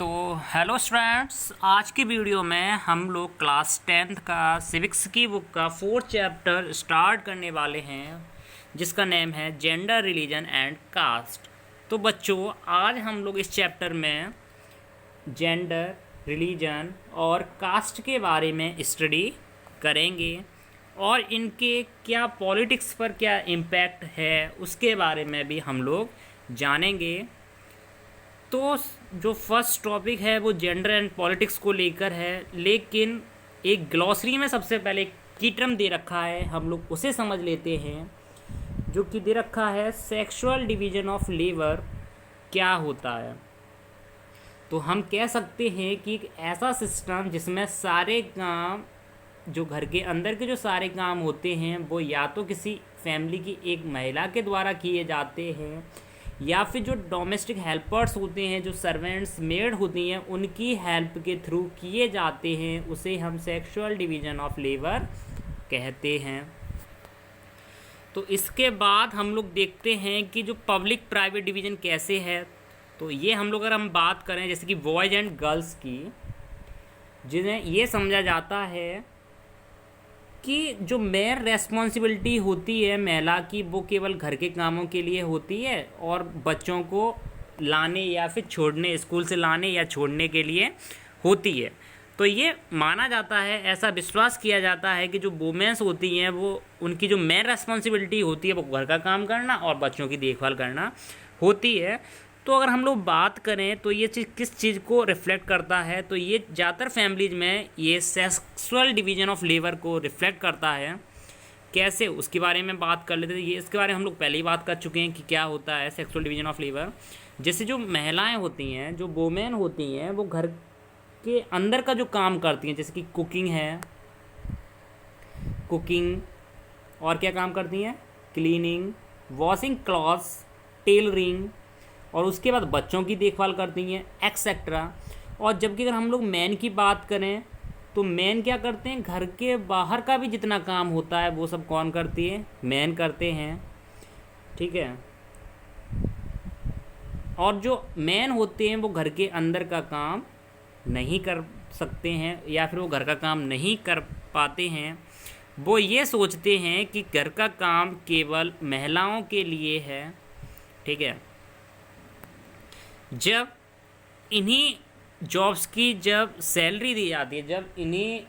तो hello students, आज की वीडियो में हम लोग क्लास 10th का सिविक्स की बुक का 4th चैप्टर स्टार्ट करने वाले हैं, जिसका नेम है जेंडर, रिलीजन एंड कास्ट। तो बच्चों, आज हम लोग इस चैप्टर में जेंडर, रिलीजन और कास्ट के बारे में स्टडी करेंगे और इनके क्या पॉलिटिक्स पर क्या इम्पैक्ट है उसके बारे में भी हम लोग जानेंगे। तो जो फर्स्ट टॉपिक है वो जेंडर एंड पॉलिटिक्स को लेकर है, लेकिन एक ग्लॉसरी में सबसे पहले एक की टर्म दे रखा है, हम लोग उसे समझ लेते हैं। जो कि दे रखा है सेक्सुअल डिवीजन ऑफ लेबर क्या होता है। तो हम कह सकते हैं कि एक ऐसा सिस्टम जिसमें सारे काम, जो घर के अंदर के जो सारे काम होते हैं वो या तो किसी फैमिली की एक महिला के द्वारा किए जाते हैं या फिर जो डोमेस्टिक हेल्पर्स होते हैं, जो सर्वेंट्स, मेड होती हैं, उनकी हेल्प के थ्रू किए जाते हैं, उसे हम सेक्सुअल डिवीजन ऑफ लेबर कहते हैं। तो इसके बाद हम लोग देखते हैं कि जो पब्लिक प्राइवेट डिवीज़न कैसे है। तो ये हम लोग अगर हम बात करें जैसे कि बॉयज़ एंड गर्ल्स की, जिन्हें ये समझा जाता है कि जो मेन रेस्पॉन्सिबिलिटी होती है महिला की, वो केवल घर के कामों के लिए होती है और बच्चों को लाने या फिर छोड़ने, स्कूल से लाने या छोड़ने के लिए होती है। तो ये माना जाता है, ऐसा विश्वास किया जाता है कि जो वुमेन्स होती हैं वो, उनकी जो मेन रेस्पॉन्सिबिलिटी होती है वो घर का काम करना और बच्चों की देखभाल करना होती है। तो अगर हम लोग बात करें तो ये चीज़ किस चीज़ को रिफ्लेक्ट करता है, तो ये ज़्यादातर फैमिलीज में ये सेक्सुअल डिवीजन ऑफ लेबर को रिफ्लेक्ट करता है। कैसे, उसके बारे में बात कर लेते हैं। ये इसके बारे में हम लोग पहले ही बात कर चुके हैं कि क्या होता है सेक्सुअल डिवीजन ऑफ लेबर। जैसे जो महिलाएं होती हैं, जो वुमेन होती हैं, वो घर के अंदर का जो काम करती हैं, जैसे कि कुकिंग है, कुकिंग और क्या काम करती हैं, क्लीनिंग, वॉशिंग क्लॉथ्स, टेलरिंग, और उसके बाद बच्चों की देखभाल करती हैं, एक्सेट्रा। और जबकि अगर हम लोग मैन की बात करें तो मैन क्या करते हैं, घर के बाहर का भी जितना काम होता है वो सब कौन करती है, मैन करते हैं। ठीक है। और जो मैन होते हैं वो घर के अंदर का काम नहीं कर सकते हैं या फिर वो घर का काम नहीं कर पाते हैं। वो ये सोचते हैं कि घर का काम केवल महिलाओं के लिए है। ठीक है। जब इन्हीं जॉब्स की जब सैलरी दी जाती है, जब इन्हीं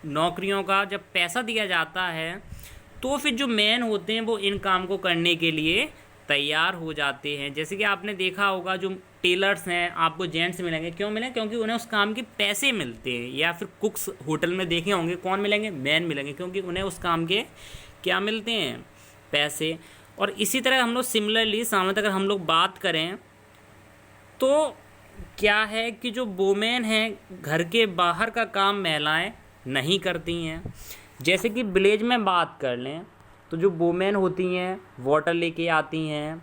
नौकरियों का जब पैसा दिया जाता है, तो फिर जो मैन होते हैं वो इन काम को करने के लिए तैयार हो जाते हैं। जैसे कि आपने देखा होगा जो टेलर्स हैं, आपको जेंट्स मिलेंगे, क्यों मिलेंगे, क्योंकि उन्हें उस काम के पैसे मिलते हैं। या फिर कुक्स होटल में देखे होंगे, कौन मिलेंगे, मैन मिलेंगे, क्योंकि उन्हें उस काम के क्या मिलते हैं, पैसे। और इसी तरह हम लोग सिमिलरली सामने अगर हम लोग बात करें तो क्या है कि जो वुमेन हैं घर के बाहर का काम महिलाएं नहीं करती हैं। जैसे कि विलेज में बात कर लें तो जो वुमेन होती हैं वाटर लेके आती हैं,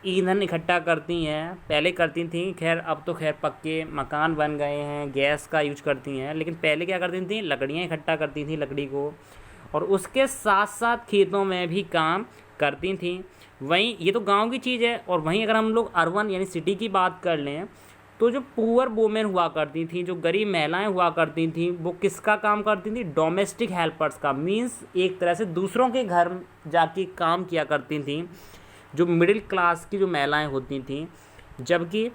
ईंधन इकट्ठा करती हैं, पहले करती थी, खैर अब तो खैर पक्के मकान बन गए हैं, गैस का यूज करती हैं, लेकिन पहले क्या करती थी, लकड़ियाँ इकट्ठा करती थी, लकड़ी को, और उसके साथ साथ खेतों में भी काम करती थी। वहीं ये तो गांव की चीज़ है। और वहीं अगर हम लोग अर्बन यानी सिटी की बात कर लें तो जो पुअर वुमेन हुआ करती थी, जो गरीब महिलाएं हुआ करती थी, वो किसका काम करती थी, डोमेस्टिक हेल्पर्स का, मीन्स एक तरह से दूसरों के घर जाके काम किया करती थी, जो मिडिल क्लास की जो महिलाएं होती थी। जबकि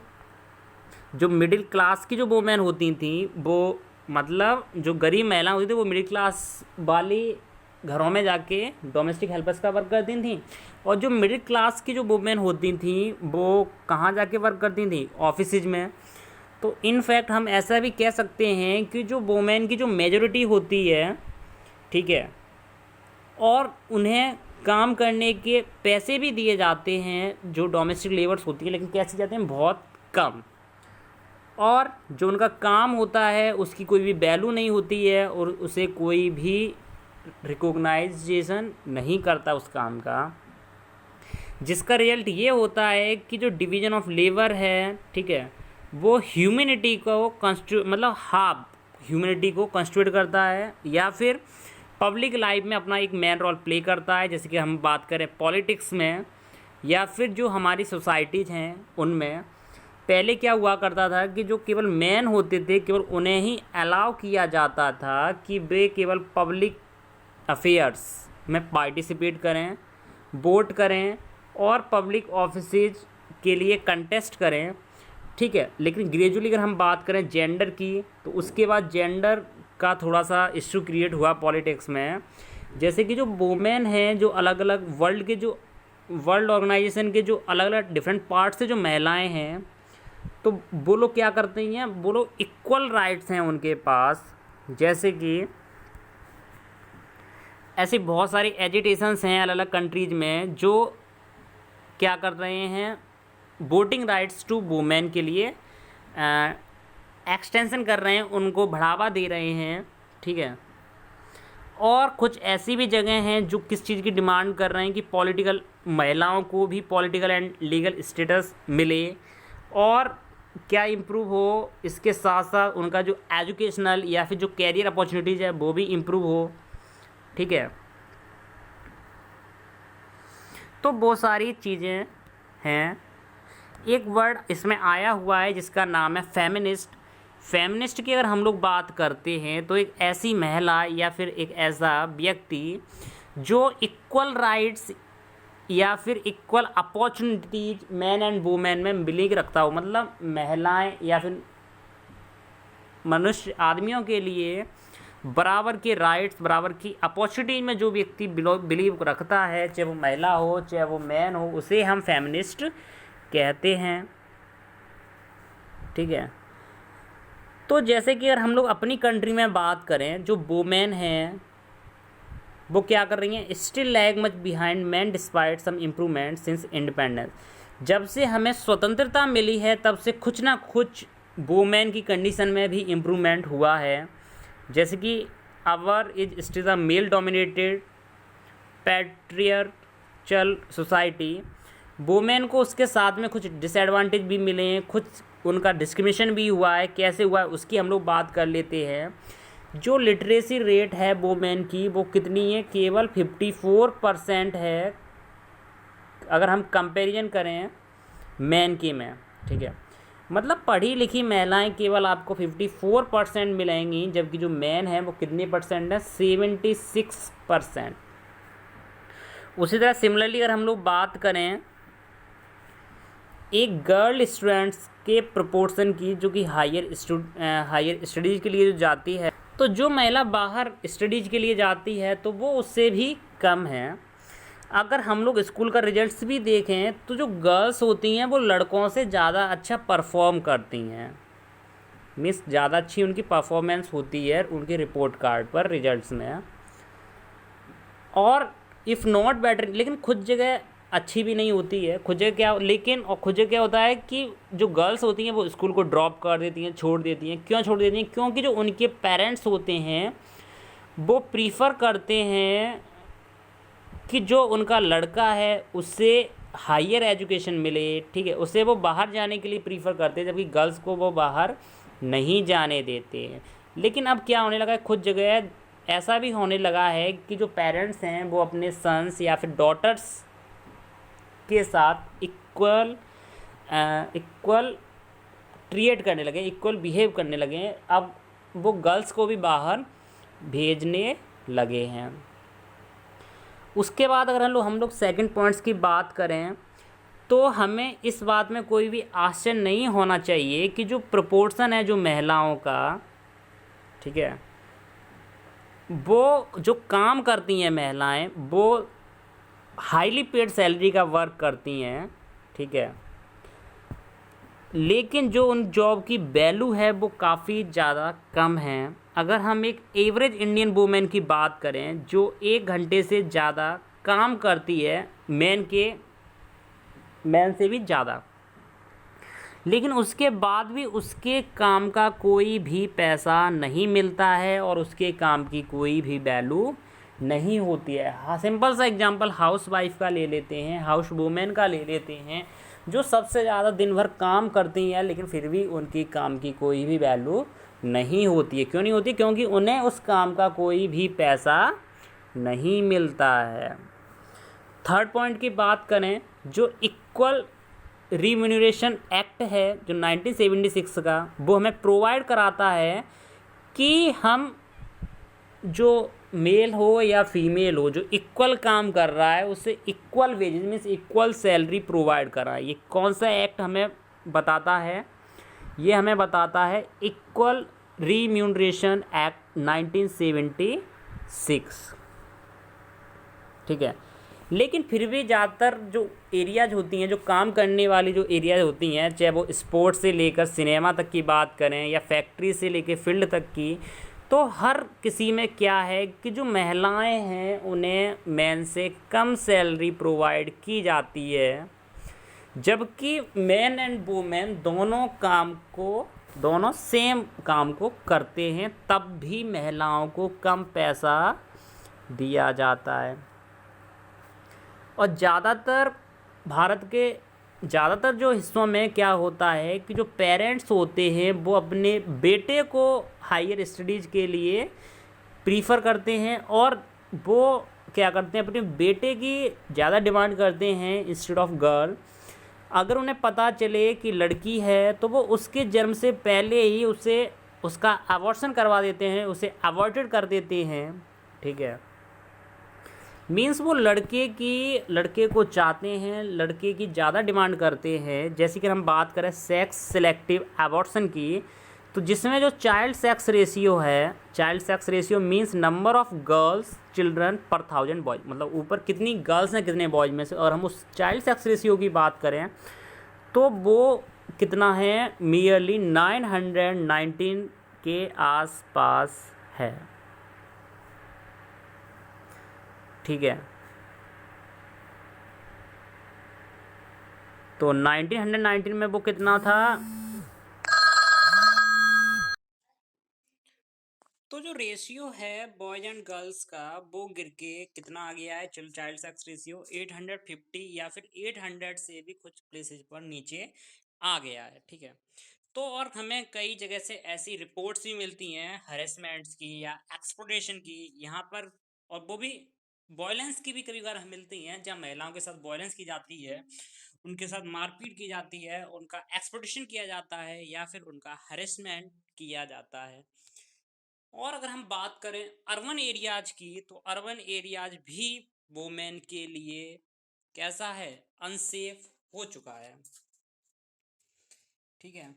जो मिडिल क्लास की जो वुमेन होती थी, वो मतलब जो गरीब महिलाएं होती थी वो मिडिल क्लास वाली घरों में जाके डोमेस्टिक हेल्पर्स का वर्क करती थी। और जो मिडिल क्लास की जो वुमेन होती थी वो कहाँ जाके वर्क करती थी, ऑफिसेज में। तो इनफैक्ट हम ऐसा भी कह सकते हैं कि जो वुमेन की जो मेजॉरिटी होती है, ठीक है, और उन्हें काम करने के पैसे भी दिए जाते हैं जो डोमेस्टिक लेबर्स होती है, लेकिन कैसे जाते हैं, बहुत कम। और जो उनका काम होता है उसकी कोई भी वैल्यू नहीं होती है और उसे कोई भी रिकॉग्नाइजेशन नहीं करता उस काम का, जिसका रिजल्ट ये होता है कि जो डिवीज़न ऑफ लेबर है, ठीक है, वो ह्यूमैनिटी को मतलब हाफ ह्यूमैनिटी को कंस्टिट्यूट करता है या फिर पब्लिक लाइफ में अपना एक मेन रोल प्ले करता है। जैसे कि हम बात करें पॉलिटिक्स में या फिर जो हमारी सोसाइटीज़ हैं उनमें। पहले क्या हुआ करता था कि जो केवल मैन होते थे केवल उन्हें ही अलाउ किया जाता था कि वे केवल पब्लिक अफेयर्स में पार्टिसिपेट करें, वोट करें और पब्लिक ऑफिसेज के लिए कंटेस्ट करें, ठीक है। लेकिन ग्रेजुअली अगर हम बात करें जेंडर की, तो उसके बाद जेंडर का थोड़ा सा इश्यू क्रिएट हुआ पॉलिटिक्स में। जैसे कि जो वुमेन हैं, जो अलग अलग वर्ल्ड ऑर्गेनाइजेशन के जो अलग अलग डिफरेंट पार्ट से जो महिलाएं हैं, तो वो लोग क्या करते हैं, वो लोग इक्वल राइट्स हैं उनके पास। जैसे कि ऐसी बहुत सारी एजिटेशंस हैं अलग अलग कंट्रीज़ में जो क्या कर रहे हैं, वोटिंग राइट्स टू वुमेन के लिए एक्सटेंशन कर रहे हैं, उनको बढ़ावा दे रहे हैं, ठीक है। और कुछ ऐसी भी जगह हैं जो किस चीज़ की डिमांड कर रहे हैं कि पॉलिटिकल महिलाओं को भी पॉलिटिकल एंड लीगल स्टेटस मिले और क्या इम्प्रूव हो, इसके साथ साथ उनका जो एजुकेशनल या फिर जो कैरियर अपॉर्चुनिटीज़ है वो भी इम्प्रूव हो, ठीक है। तो बहुत सारी चीज़ें हैं। एक वर्ड इसमें आया हुआ है जिसका नाम है फेमिनिस्ट। फेमिनिस्ट की अगर हम लोग बात करते हैं तो एक ऐसी महिला या फिर एक ऐसा व्यक्ति जो इक्वल राइट्स या फिर equal opportunities man and women में बिलीव रखता हो, मतलब महिलाएं या फिर मनुष्य आदमियों के लिए बराबर के राइट्स, बराबर की अपॉर्चुनिटी में जो व्यक्ति बिलीव रखता है, चाहे वो महिला हो चाहे वो मैन हो, उसे हम फेमिनिस्ट कहते हैं, ठीक है। तो जैसे कि अगर हम लोग अपनी कंट्री में बात करें, जो वुमेन हैं वो क्या कर रही हैं, still lag much behind man despite some improvement since independence. जब से हमें स्वतंत्रता मिली है तब से कुछ ना कुछ वुमेन की कंडीशन में भी इम्प्रूवमेंट हुआ है। जैसे कि our is still a male dominated patriarchal society. Women को उसके साथ में कुछ डिसएडवांटेज भी मिले हैं, कुछ उनका डिस्क्रिमिनेशन भी हुआ है। कैसे हुआ है उसकी हम लोग बात कर लेते हैं। जो लिटरेसी रेट है वुमेन की वो कितनी है, केवल 54% है अगर हम कंपैरिजन करें मैन के में, ठीक है। मतलब पढ़ी लिखी महिलाएं केवल आपको 54% मिलेंगी, जबकि जो मैन है वो कितने परसेंट है, 76%। उसी तरह सिमिलरली अगर हम लोग बात करें एक गर्ल स्टूडेंट्स के प्रोपोर्शन की, जो कि हायर स्टडीज़ के लिए जो जाती है, तो जो महिला बाहर स्टडीज़ के लिए जाती है तो वो उससे भी कम है। अगर हम लोग स्कूल का रिजल्ट्स भी देखें तो जो गर्ल्स होती हैं वो लड़कों से ज़्यादा अच्छा परफॉर्म करती हैं, मीन्स ज़्यादा अच्छी उनकी परफॉर्मेंस होती है उनके रिपोर्ट कार्ड पर, रिजल्ट्स में। और इफ़ नॉट बेटर, लेकिन खुद जगह अच्छी भी नहीं होती है, खुद जगह क्या होता है कि जो गर्ल्स होती हैं वो स्कूल को ड्रॉप कर देती हैं, छोड़ देती हैं। क्यों छोड़ देती हैं? क्योंकि जो उनके पेरेंट्स होते हैं वो प्रीफर करते हैं कि जो उनका लड़का है उससे हायर एजुकेशन मिले, ठीक है, उससे वो बाहर जाने के लिए प्रीफर करते हैं, जबकि गर्ल्स को वो बाहर नहीं जाने देते हैं। लेकिन अब क्या होने लगा है, खुद जगह ऐसा भी होने लगा है कि जो पेरेंट्स हैं वो अपने सन्स या फिर डॉटर्स के साथ इक्वल ट्रीट करने लगे, इक्वल बिहेव करने लगे। अब वो गर्ल्स को भी बाहर भेजने लगे हैं। उसके बाद अगर हम लोग सेकंड पॉइंट्स की बात करें तो हमें इस बात में कोई भी आश्चर्य नहीं होना चाहिए कि जो प्रोपोर्शन है जो महिलाओं का, ठीक है, वो जो काम करती हैं महिलाएं वो हाईली पेड सैलरी का वर्क करती हैं, ठीक है, लेकिन जो उन जॉब की वैल्यू है वो काफ़ी ज़्यादा कम है। अगर हम एक एवरेज इंडियन वुमेन की बात करें जो 1 घंटे से ज़्यादा काम करती है मैन से भी ज़्यादा, लेकिन उसके बाद भी उसके काम का कोई भी पैसा नहीं मिलता है और उसके काम की कोई भी वैल्यू नहीं होती है। हाँ, सिंपल सा एग्जांपल हाउस वाइफ का ले लेते हैं, हाउस वुमेन का ले लेते हैं, जो सबसे ज़्यादा दिन भर काम करती हैं लेकिन फिर भी उनकी काम की कोई भी वैल्यू नहीं होती है। क्यों नहीं होती? क्योंकि उन्हें उस काम का कोई भी पैसा नहीं मिलता है। थर्ड पॉइंट की बात करें, जो इक्वल रिम्यूनरेशन एक्ट है जो 1976 का, वो हमें प्रोवाइड कराता है कि हम जो मेल हो या फीमेल हो जो इक्वल काम कर रहा है उसे equal wages means equal salary provide कराए। ये कौन सा एक्ट हमें बताता है? ये हमें बताता है इक्वल रिम्यूनरेशन एक्ट 1976। ठीक है, लेकिन फिर भी ज़्यादातर जो एरियाज होती हैं, जो काम करने वाली जो एरियाज होती हैं, चाहे वो स्पोर्ट्स से लेकर सिनेमा तक की बात करें या फैक्ट्री से लेकर फील्ड तक की, तो हर किसी में क्या है कि जो महिलाएं हैं उन्हें मैन से कम सैलरी प्रोवाइड की जाती है, जबकि मैन एंड वुमेन दोनों सेम काम को करते हैं, तब भी महिलाओं को कम पैसा दिया जाता है। और ज़्यादातर भारत के ज़्यादातर जो हिस्सों में क्या होता है कि जो पेरेंट्स होते हैं वो अपने बेटे को हायर स्टडीज़ के लिए प्रीफर करते हैं, और वो क्या करते हैं अपने बेटे की ज़्यादा डिमांड करते हैं इंस्टेड ऑफ गर्ल। अगर उन्हें पता चले कि लड़की है तो वो उसके जन्म से पहले ही उसे उसका अबॉर्शन करवा देते हैं, उसे अबॉर्टेड कर देते हैं। ठीक है, मीन्स वो लड़के को चाहते हैं, लड़के की ज़्यादा डिमांड करते हैं। जैसे कि हम बात करें सेक्स सिलेक्टिव अबॉर्शन की, तो जिसमें जो चाइल्ड सेक्स रेशियो है, child sex ratio means number of girls children पर 1000 बॉयज, मतलब ऊपर कितनी गर्ल्स हैं कितने बॉयज में से, और हम उस चाइल्ड सेक्स रेशियो की बात करें तो वो कितना है, मियरली 919 के आसपास है। ठीक है, तो 1919 में वो कितना था? तो जो रेशियो है बॉयज एंड गर्ल्स का वो गिर के कितना आ गया है, चलो चाइल्ड सेक्स रेशियो 850 या फिर 800 से भी कुछ प्लेसेस पर नीचे आ गया है। ठीक है, तो और हमें कई जगह से ऐसी रिपोर्ट्स भी मिलती हैं हरेसमेंट्स की या एक्सप्लॉयटेशन की यहाँ पर, और वो भी वॉयलेंस की भी कभी बार मिलती हैं जहाँ महिलाओं के साथ वॉयलेंस की जाती है, उनके साथ मारपीट की जाती है, उनका एक्सप्लॉयटेशन किया जाता है या फिर उनका हरेसमेंट किया जाता है। और अगर हम बात करें अर्बन एरियाज की, तो अर्बन एरियाज भी वुमेन के लिए कैसा है, अनसेफ हो चुका है। ठीक है,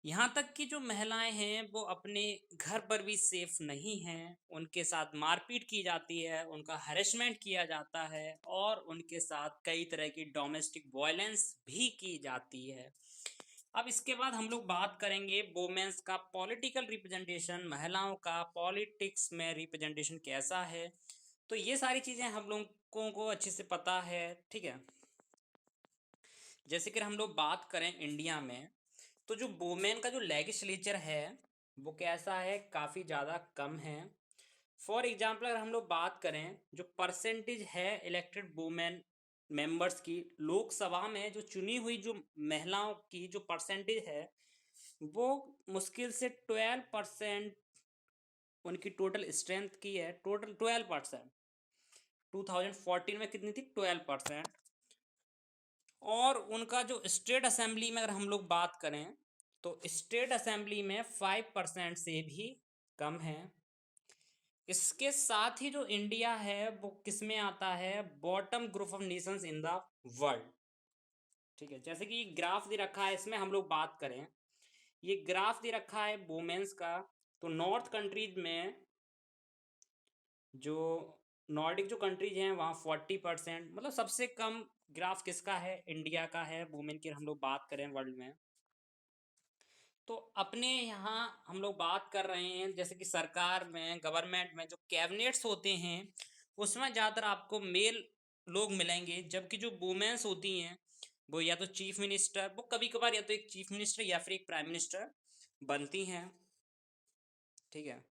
यहाँ तक कि जो महिलाएं हैं वो अपने घर पर भी सेफ नहीं हैं, उनके साथ मारपीट की जाती है, उनका हरेसमेंट किया जाता है, और उनके साथ कई तरह की डोमेस्टिक वायलेंस भी की जाती है। अब इसके बाद हम लोग बात करेंगे वुमेन्स का पॉलिटिकल रिप्रेजेंटेशन, महिलाओं का पॉलिटिक्स में रिप्रेजेंटेशन कैसा है। तो ये सारी चीज़ें हम लोगों को अच्छे से पता है। ठीक है, जैसे कि हम लोग बात करें इंडिया में, तो जो वुमेन का जो लेजिस्लेचर है वो कैसा है, काफ़ी ज़्यादा कम है। फॉर एग्जाम्पल अगर हम लोग बात करें जो परसेंटेज है इलेक्टेड वुमेन मेंबर्स की, लोकसभा में जो चुनी हुई जो महिलाओं की जो परसेंटेज है वो मुश्किल से 12% उनकी टोटल स्ट्रेंथ की है, टोटल 12%। 2014 में कितनी थी, 12%। और उनका जो स्टेट असेंबली में अगर हम लोग बात करें तो स्टेट असेंबली में 5% से भी कम है। इसके साथ ही जो इंडिया है वो किस में आता है, bottom group of Nations in the world. ठीक है, जैसे कि ग्राफ दे रखा है, इसमें हम लोग बात करें, ये ग्राफ दे रखा है वुमेन्स का, तो नॉर्थ कंट्रीज में जो नॉर्डिक जो कंट्रीज हैं वहाँ 40%, मतलब सबसे कम ग्राफ किसका है, इंडिया का है वुमेन की हम लोग बात करें वर्ल्ड में। तो अपने यहाँ हम लोग बात कर रहे हैं जैसे कि सरकार में, गवर्नमेंट में जो कैबिनेट्स होते हैं उसमें ज़्यादातर आपको मेल लोग मिलेंगे, जबकि जो वुमेन्स होती हैं वो या तो चीफ मिनिस्टर, वो कभी कभार या तो एक चीफ मिनिस्टर या फिर एक प्राइम मिनिस्टर बनती हैं। ठीक है,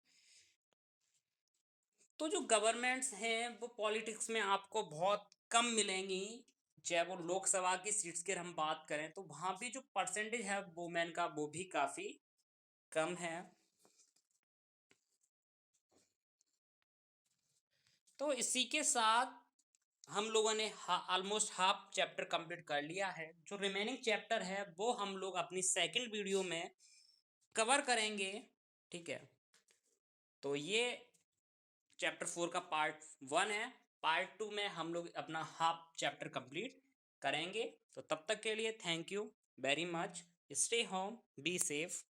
तो जो गवर्नमेंट्स हैं वो पॉलिटिक्स में आपको बहुत कम मिलेंगी, चाहे वो लोकसभा की सीट्स की हम बात करें तो वहाँ भी जो परसेंटेज है वुमेन का वो भी काफ़ी कम है। तो इसी के साथ हम लोगों ने ऑलमोस्ट हाफ चैप्टर कंप्लीट कर लिया है। जो रिमेनिंग चैप्टर है वो हम लोग अपनी सेकंड वीडियो में कवर करेंगे, ठीक है। तो ये चैप्टर 4 का पार्ट 1 है। पार्ट 2 में हम लोग अपना हाफ चैप्टर कंप्लीट करेंगे। तो तब तक के लिए thank you very much. Stay home, be safe.